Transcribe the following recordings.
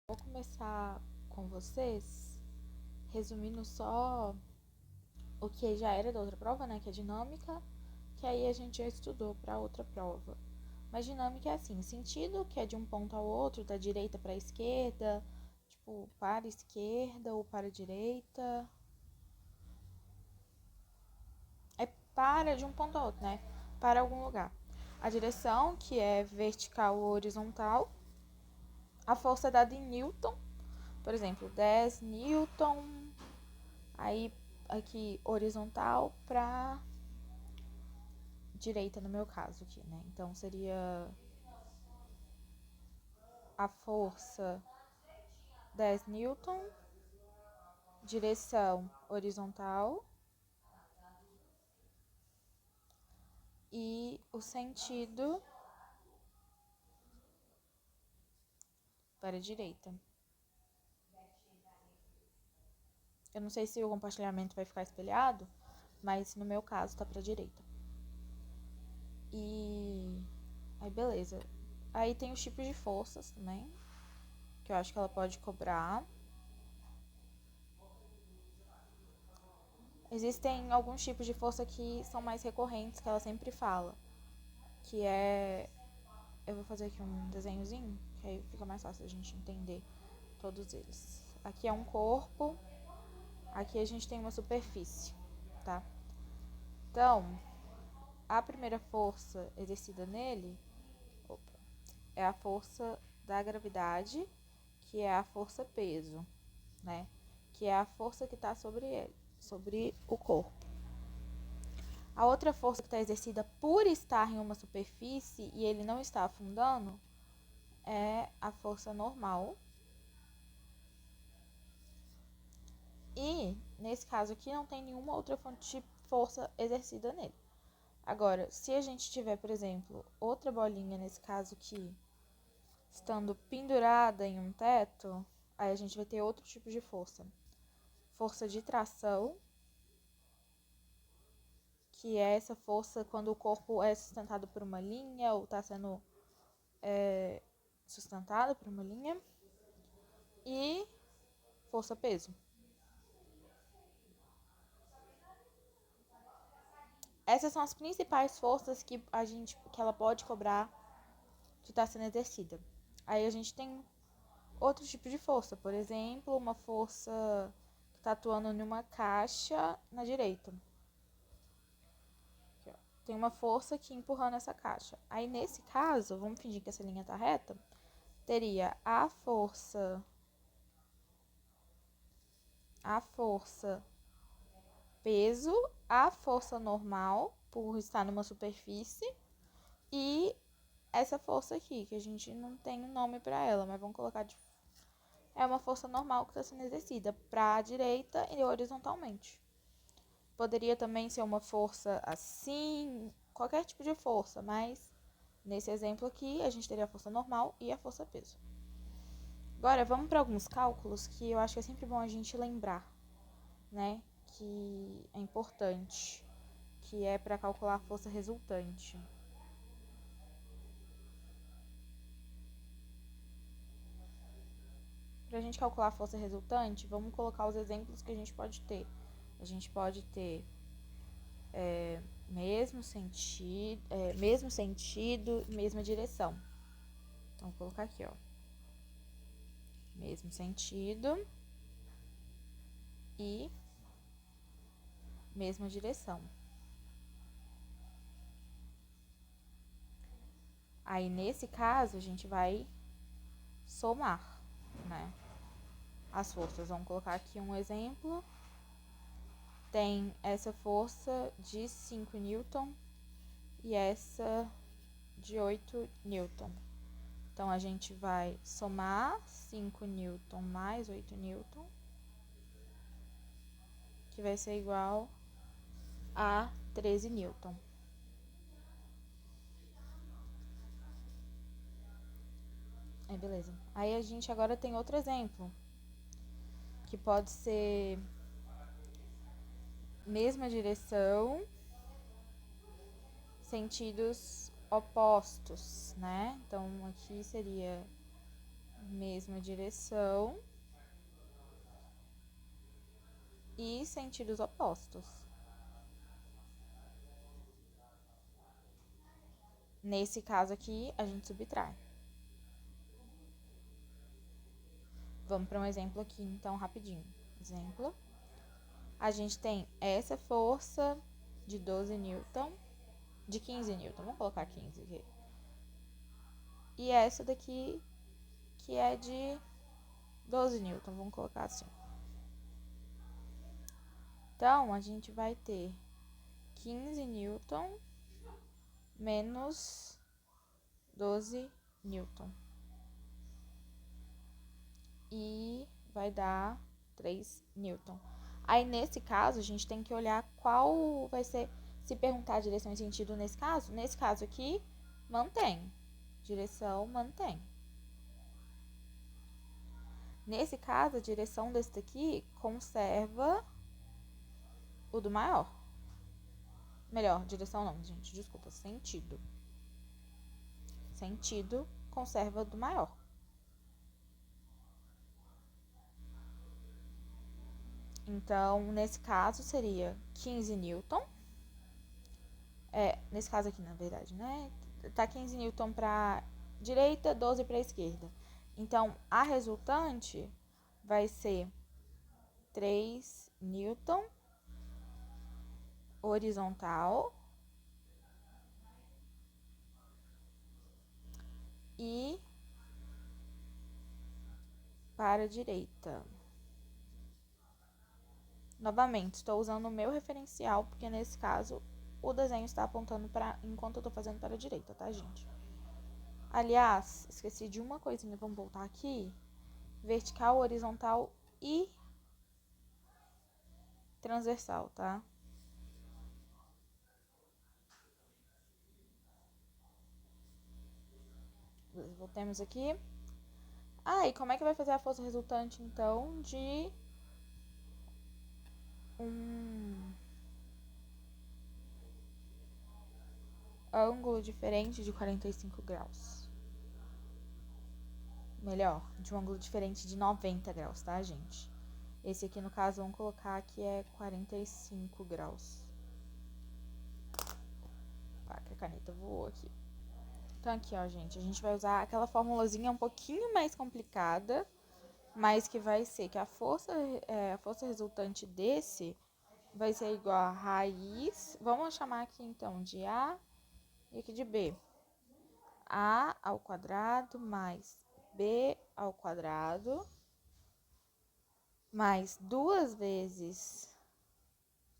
Vou começar com vocês, resumindo só o que já era da outra prova, né, que é dinâmica, que aí a gente já estudou para outra prova. Mas dinâmica é assim, sentido, que é de um ponto ao outro, da direita para a esquerda, tipo, para a esquerda ou para a direita. É para de um ponto ao outro, né, para algum lugar. A direção, que é vertical ou horizontal. A força é dada em Newton, por exemplo, 10 Newton. Aí aqui horizontal para direita no meu caso aqui, né? Então seria a força 10 newton, direção horizontal e o sentido para a direita. Eu não sei se o compartilhamento vai ficar espelhado, mas no meu caso tá para a direita. E aí beleza. Aí tem os tipos de forças também, que eu acho que ela pode cobrar. Existem alguns tipos de força que são mais recorrentes, que ela sempre fala. Que é... Eu vou fazer aqui um desenhozinho, que aí fica mais fácil a gente entender todos eles. Aqui é um corpo, aqui a gente tem uma superfície, tá? Então, a primeira força exercida nele é a força da gravidade, que é a força peso, né? Que é a força que está sobre ele, sobre o corpo. A outra força que está exercida por estar em uma superfície e ele não está afundando é a força normal. E, nesse caso aqui, não tem nenhuma outra fonte de força exercida nele. Agora, se a gente tiver, por exemplo, outra bolinha, nesse caso aqui, estando pendurada em um teto, aí a gente vai ter outro tipo de força. Força de tração, que é essa força quando o corpo é sustentado por uma linha ou está sendo sustentado por uma linha. E força peso. Essas são as principais forças que ela pode cobrar que está sendo exercida. Aí a gente tem outro tipo de força, por exemplo, uma força que está atuando em uma caixa na direita. Aqui, ó. Tem uma força aqui empurrando essa caixa. Aí nesse caso, vamos fingir que essa linha está reta, teria a força peso, a força normal por estar numa superfície e essa força aqui, que a gente não tem um nome para ela, mas vamos colocar de... É uma força normal que está sendo exercida para a direita e horizontalmente. Poderia também ser uma força assim, qualquer tipo de força, mas nesse exemplo aqui a gente teria a força normal e a força peso. Agora vamos para alguns cálculos que eu acho que é sempre bom a gente lembrar, né? Que é importante, que é para calcular a força resultante. Para a gente calcular a força resultante, vamos colocar os exemplos que a gente pode ter. A gente pode ter mesmo sentido, mesma direção. Então, vou colocar aqui, ó. Mesmo sentido e mesma direção. Aí, nesse caso, a gente vai somar, né? As forças. Vamos colocar aqui um exemplo. Tem essa força de 5 newton e essa de 8 newton. Então, a gente vai somar 5 newton mais 8 newton, que vai ser igual a 13 newton. Aí, beleza. Aí, a gente agora tem outro exemplo, que pode ser mesma direção, sentidos opostos, né? Então, aqui seria mesma direção e sentidos opostos. Nesse caso aqui, a gente subtrai. Vamos para um exemplo aqui, então, rapidinho. Exemplo. A gente tem essa força de 12 newton, de 15 newton, vamos colocar 15 aqui. E essa daqui, que é de 12 newton, vamos colocar assim. Então, a gente vai ter 15 newton menos 12 newton. E vai dar 3 newton. Aí, nesse caso, a gente tem que olhar qual vai ser, se perguntar a direção e sentido nesse caso aqui, mantém. Direção, mantém. Nesse caso, a direção desse daqui conserva o do maior. Melhor, direção não, gente, desculpa, sentido. Sentido conserva o do maior. Então, nesse caso, seria 15 newton. Nesse caso aqui, na verdade, né? Tá 15 newton para direita, 12 para esquerda. Então, a resultante vai ser 3 newton horizontal e para a direita. Novamente, estou usando o meu referencial, porque nesse caso o desenho está apontando para, enquanto eu estou fazendo para a direita, tá, gente? Aliás, esqueci de uma coisinha, vamos voltar aqui. Vertical, horizontal e transversal, tá? Voltemos aqui. E como é que vai fazer a força resultante, então, de um ângulo diferente de 45 graus? Melhor, de um ângulo diferente de 90 graus, tá, gente? Esse aqui, no caso, vamos colocar que é 45 graus. Pá, que a caneta voou aqui. Então, aqui, ó, gente, a gente vai usar aquela formulazinha um pouquinho mais complicada, mas que vai ser que a força resultante desse vai ser igual a raiz, vamos chamar aqui, então, de A e aqui de B. A ao quadrado mais B ao quadrado mais 2 vezes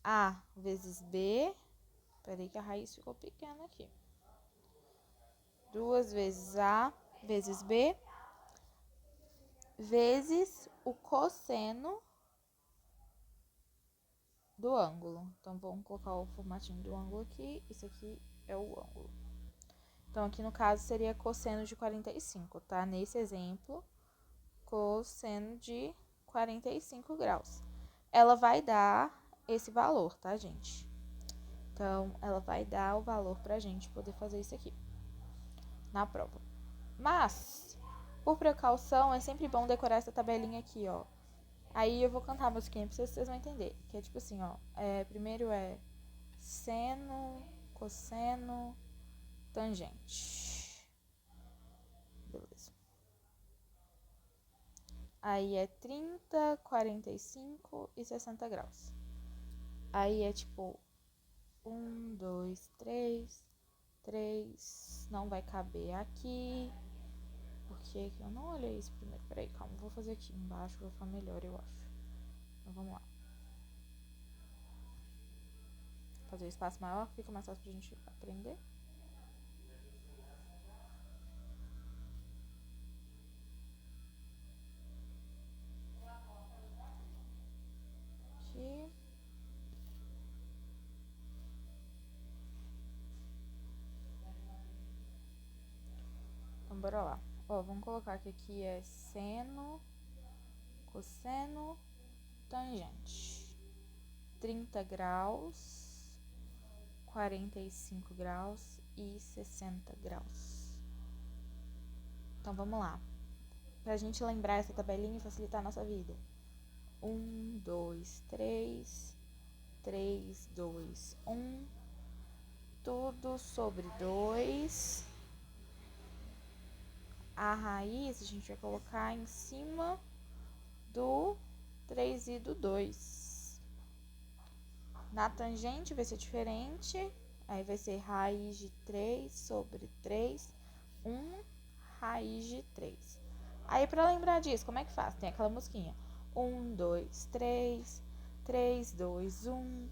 A vezes B. Peraí que a raiz ficou pequena aqui. 2 vezes A vezes B vezes o cosseno do ângulo. Então, vamos colocar o formatinho do ângulo aqui. Isso aqui é o ângulo. Então, aqui no caso seria cosseno de 45, tá? Nesse exemplo, cosseno de 45 graus. Ela vai dar esse valor, tá, gente? Então, ela vai dar o valor pra gente poder fazer isso aqui na prova. Mas, por precaução, é sempre bom decorar essa tabelinha aqui, ó. Aí eu vou cantar a musiquinha pra vocês vão entender. Que é tipo assim, ó. Primeiro é seno, cosseno, tangente. Beleza. Aí é 30, 45 e 60 graus. Aí é tipo 1, 2, 3, 3. Não vai caber aqui. Porque eu não olhei isso primeiro. Peraí, calma. Vou fazer aqui embaixo, vai ficar melhor, eu acho. Então vamos lá. Fazer o espaço maior, fica mais fácil pra gente aprender. Aqui. Então, bora lá. Ó, vamos colocar que aqui é seno, cosseno, tangente. 30 graus, 45 graus e 60 graus. Então, vamos lá. pra gente lembrar essa tabelinha e facilitar a nossa vida. 1, 2, 3, 3, 2, 1, tudo sobre 2. A raiz a gente vai colocar em cima do 3 e do 2. Na tangente vai ser diferente. Aí vai ser raiz de 3 sobre 3, 1 raiz de 3. Aí pra lembrar disso, como é que faz? Tem aquela musiquinha. 1, 2, 3, 3, 2, 1.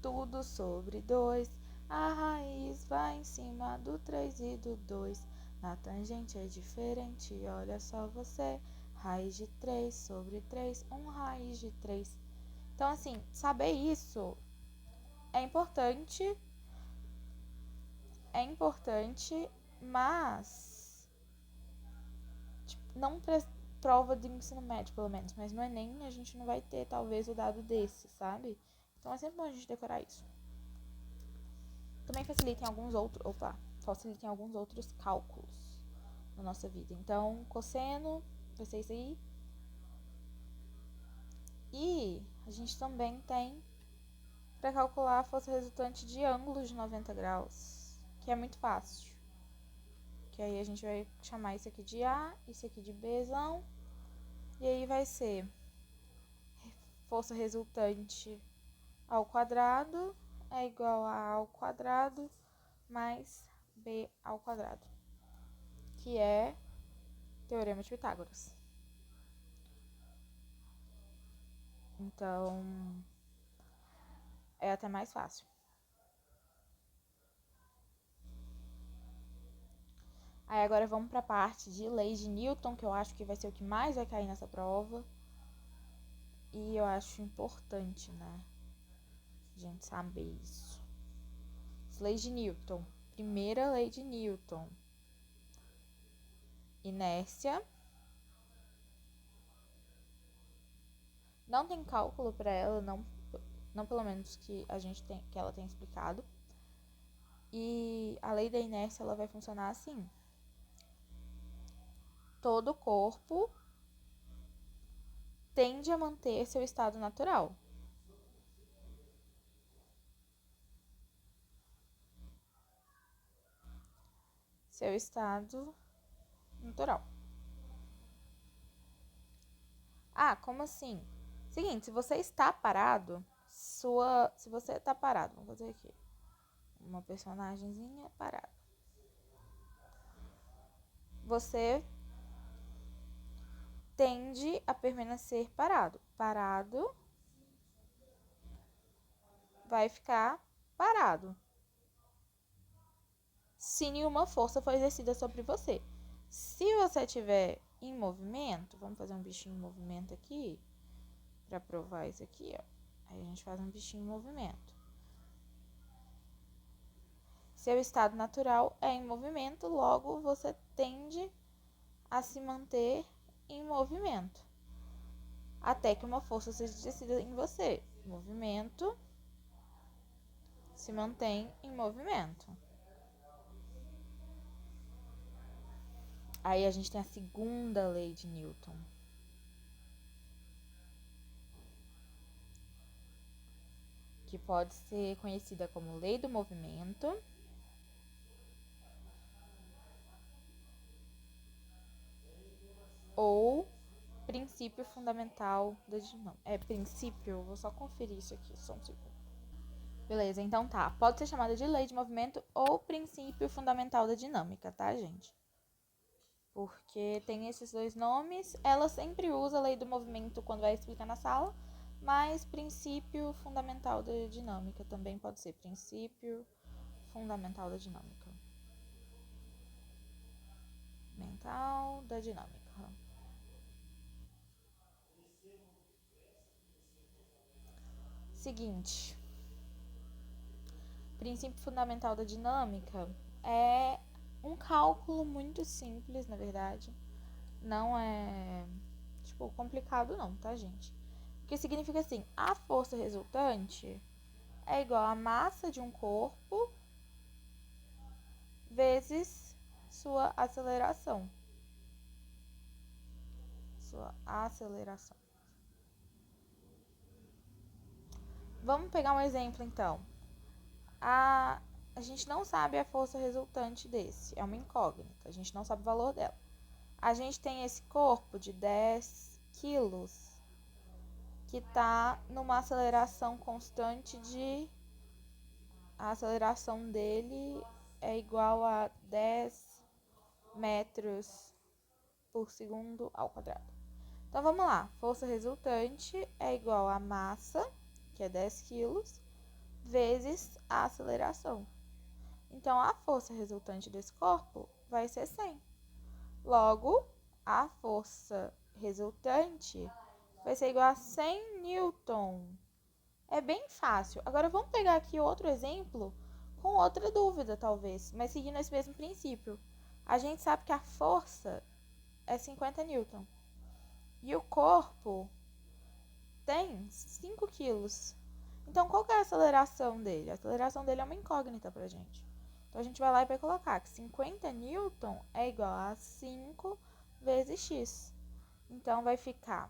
Tudo sobre 2. A raiz vai em cima do 3 e do 2. Na tangente é diferente, olha só você. Raiz de 3 sobre 3, 1 raiz de 3. Então, assim, saber isso é importante, mas tipo, não pra prova de ensino médio, pelo menos, mas no Enem a gente não vai ter, talvez, o dado desse, sabe? Então é sempre bom a gente decorar isso. Também facilita em alguns outros cálculos na nossa vida. Então, cosseno vai ser isso aí. E a gente também tem para calcular a força resultante de ângulos de 90 graus, que é muito fácil. Que aí a gente vai chamar isso aqui de A, isso aqui de Bzão. E aí vai ser força resultante ao quadrado é igual a ao quadrado mais B ao quadrado, que é Teorema de Pitágoras. Então, é até mais fácil. Aí agora vamos para a parte de leis de Newton, que eu acho que vai ser o que mais vai cair nessa prova. E eu acho importante, né, a gente saber isso. As leis de Newton. Primeira lei de Newton. Inércia. Não tem cálculo para ela, não pelo menos que que ela tenha explicado. E a lei da inércia ela vai funcionar assim. Todo corpo tende a manter seu estado natural. Seu estado natural. Ah, como assim? Seguinte, se você está parado, se você está parado, vamos fazer aqui. Uma personagemzinha parada. Você tende a permanecer parado. Parado vai ficar parado. Se nenhuma força for exercida sobre você. Se você estiver em movimento, vamos fazer um bichinho em movimento aqui, para provar isso aqui, ó. Aí a gente faz um bichinho em movimento. Seu estado natural é em movimento, logo você tende a se manter em movimento. Até que uma força seja exercida em você. Movimento se mantém em movimento. Aí a gente tem a segunda lei de Newton. Que pode ser conhecida como lei do movimento. Ou princípio fundamental da dinâmica. É princípio, vou só conferir isso aqui, só um segundo. Beleza, então tá. Pode ser chamada de lei de movimento ou princípio fundamental da dinâmica, tá, gente? Porque tem esses dois nomes. Ela sempre usa a lei do movimento quando vai explicar na sala, mas princípio fundamental da dinâmica também pode ser princípio fundamental da dinâmica. Mental da dinâmica. Seguinte. Princípio fundamental da dinâmica é um cálculo muito simples, na verdade. Não é, tipo, complicado não, tá, gente? Porque significa assim, a força resultante é igual à massa de um corpo vezes sua aceleração. sua aceleração. Vamos pegar um exemplo, então. A gente não sabe a força resultante desse, é uma incógnita, a gente não sabe o valor dela. A gente tem esse corpo de 10 quilos que está numa aceleração constante de... A aceleração dele é igual a 10 metros por segundo ao quadrado. Então, vamos lá. Força resultante é igual a massa, que é 10 quilos, vezes a aceleração. Então, a força resultante desse corpo vai ser 100. Logo, a força resultante vai ser igual a 100 newton. É bem fácil. Agora, vamos pegar aqui outro exemplo com outra dúvida, talvez, mas seguindo esse mesmo princípio. A gente sabe que a força é 50 newton. E o corpo tem 5 quilos. Então, qual que é a aceleração dele? A aceleração dele é uma incógnita pra gente. Então, a gente vai lá e vai colocar que 50 newton é igual a 5 vezes x. Então, vai ficar...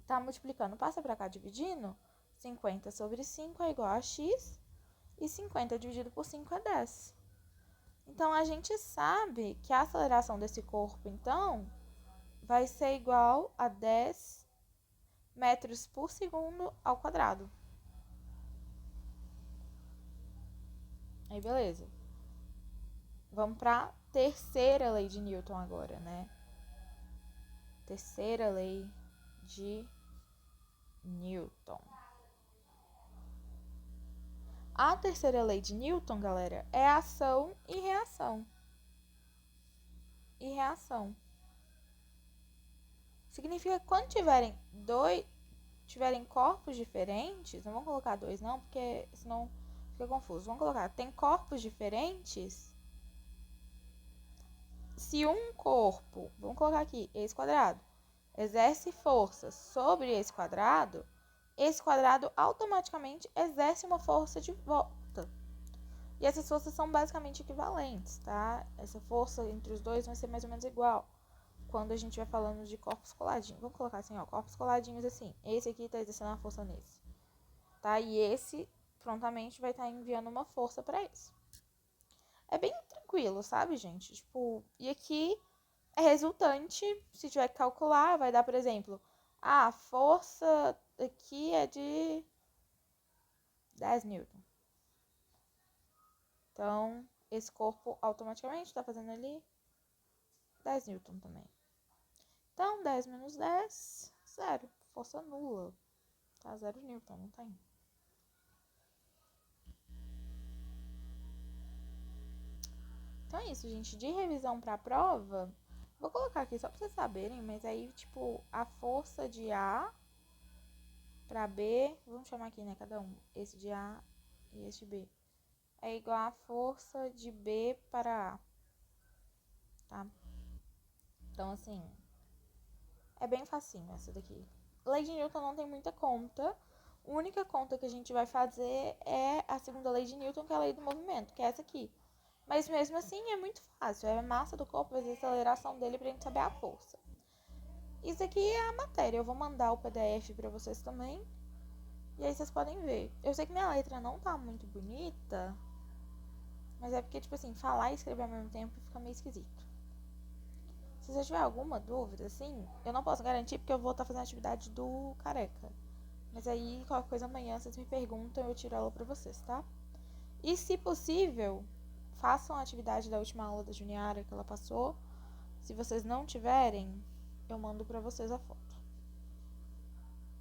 Tá multiplicando, passa pra cá dividindo. 50 sobre 5 é igual a x. E 50 dividido por 5 é 10. Então, a gente sabe que a aceleração desse corpo, então, vai ser igual a 10 metros por segundo ao quadrado. Aí, beleza. Vamos para a terceira lei de Newton agora, né? Terceira lei de Newton. A terceira lei de Newton, galera, é ação e reação. E reação. Significa que quando tiverem corpos diferentes, não vamos colocar dois não, porque senão fica confuso. Vamos colocar, tem corpos diferentes. Se um corpo, vamos colocar aqui, esse quadrado, exerce força sobre esse quadrado automaticamente exerce uma força de volta. E essas forças são basicamente equivalentes, tá? Essa força entre os dois vai ser mais ou menos igual quando a gente vai falando de corpos coladinhos. Vamos colocar assim, ó, corpos coladinhos assim. Esse aqui tá exercendo uma força nesse, tá? E esse prontamente vai estar enviando uma força para esse. É bem tranquilo, sabe, gente? Tipo, e aqui é resultante, se tiver que calcular, vai dar, por exemplo, a força aqui é de 10 newton. Então, esse corpo automaticamente está fazendo ali 10 newton também. Então, 10 menos 10, 0. Força nula. Tá? 0 newton, não tem. Então é isso, gente. De revisão para a prova, vou colocar aqui só para vocês saberem, mas aí, tipo, a força de A para B, vamos chamar aqui, né, cada um, esse de A e esse de B, é igual a força de B para A, tá? Então, assim, é bem facinho essa daqui. Lei de Newton não tem muita conta. A única conta que a gente vai fazer é a segunda lei de Newton, que é a lei do movimento, que é essa aqui. Mas mesmo assim é muito fácil. É a massa do corpo vezes a aceleração dele pra gente saber a força. Isso aqui é a matéria. Eu vou mandar o PDF pra vocês também. E aí vocês podem ver. Eu sei que minha letra não tá muito bonita, mas é porque, tipo assim, falar e escrever ao mesmo tempo fica meio esquisito. Se você tiver alguma dúvida, assim, eu não posso garantir porque eu vou estar fazendo a atividade do careca. Mas aí, qualquer coisa amanhã, vocês me perguntam e eu tiro ela pra vocês, tá? E se possível, façam a atividade da última aula da Juniara que ela passou. Se vocês não tiverem, eu mando pra vocês a foto.